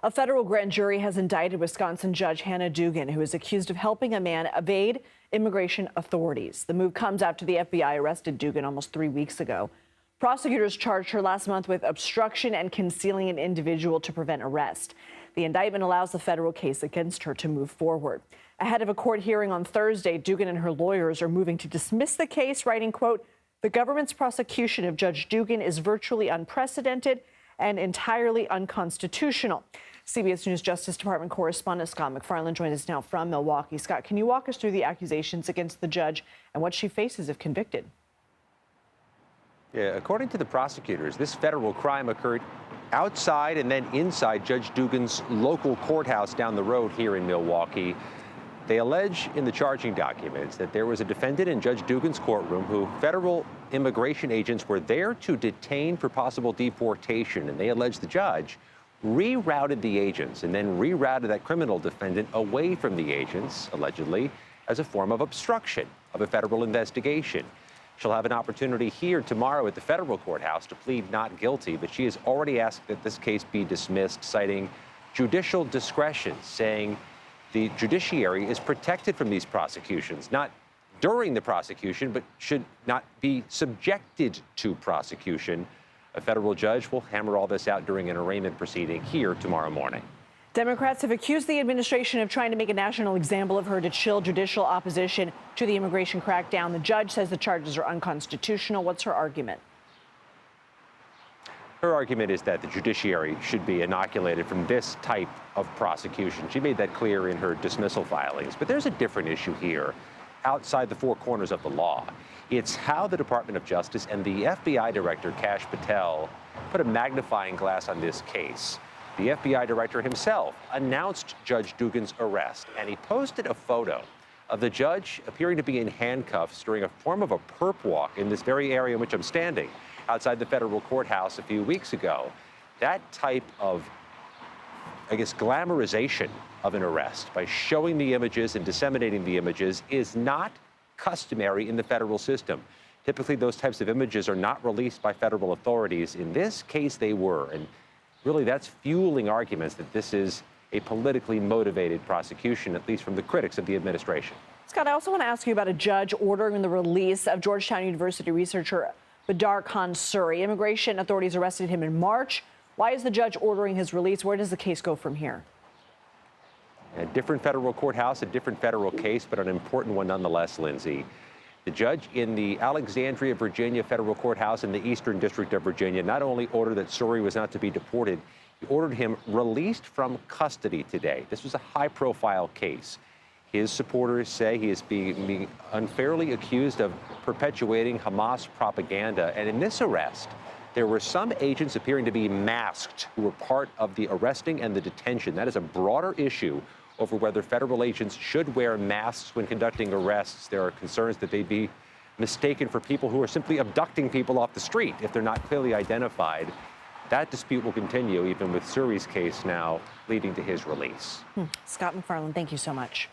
A federal grand jury has indicted Wisconsin Judge Hannah Dugan, who is accused of helping a man evade immigration authorities. The move comes after the FBI arrested Dugan almost 3 weeks ago. Prosecutors charged her last month with obstruction and concealing an individual to prevent arrest. The indictment allows the federal case against her to move forward. Ahead of a court hearing on Thursday, Dugan and her lawyers are moving to dismiss the case, writing, quote, "The government's prosecution of Judge Dugan is virtually unprecedented and entirely unconstitutional." CBS News Justice Department correspondent Scott MacFarlane joins us now from Milwaukee. Scott, can you walk us through the accusations against the judge and what she faces if convicted? Yeah, according to the prosecutors, this federal crime occurred outside and then inside Judge Dugan's local courthouse down the road here in Milwaukee. They allege in the charging documents that there was a defendant in Judge Dugan's courtroom who federal immigration agents were there to detain for possible deportation, and they allege the judge rerouted the agents and then rerouted that criminal defendant away from the agents, allegedly, as a form of obstruction of a federal investigation. She'll have an opportunity here tomorrow at the federal courthouse to plead not guilty, but she has already asked that this case be dismissed, citing judicial discretion, saying the judiciary is protected from these prosecutions, not during the prosecution, but should not be subjected to prosecution. A federal judge will hammer all this out during an arraignment proceeding here tomorrow morning. Democrats have accused the administration of trying to make a national example of her to chill judicial opposition to the immigration crackdown. The judge says the charges are unconstitutional. What's her argument? Her argument is that the judiciary should be inoculated from this type of prosecution. She made that clear in her dismissal filings. But there's a different issue here outside the four corners of the law. It's how the Department of Justice and the FBI Director, Kash Patel, put a magnifying glass on this case. The FBI Director himself announced Judge Dugan's arrest, and he posted a photo of the judge appearing to be in handcuffs during a form of a perp walk in this very area in which I'm standing, outside the federal courthouse a few weeks ago. That type of, glamorization of an arrest by showing the images and disseminating the images is not customary in the federal system. Typically, those types of images are not released by federal authorities. In this case, they were. And really, that's fueling arguments that this is a politically motivated prosecution, at least from the critics of the administration. Scott, I also want to ask you about a judge ordering the release of Georgetown University researcher Badar Khan Suri. Immigration authorities arrested him in March. Why is the judge ordering his release? Where does the case go from here? A different federal courthouse, a different federal case, but an important one nonetheless, Lindsay. The judge in the Alexandria, Virginia federal courthouse in the Eastern District of Virginia not only ordered that Suri was not to be deported, he ordered him released from custody today. This was a high-profile case. His supporters say he is being unfairly accused of perpetuating Hamas propaganda. And in this arrest, there were some agents appearing to be masked who were part of the arresting and the detention. That is a broader issue over whether federal agents should wear masks when conducting arrests. There are concerns that they be mistaken for people who are simply abducting people off the street if they're not clearly identified. That dispute will continue, even with Suri's case now leading to his release. Scott MacFarlane, thank you so much.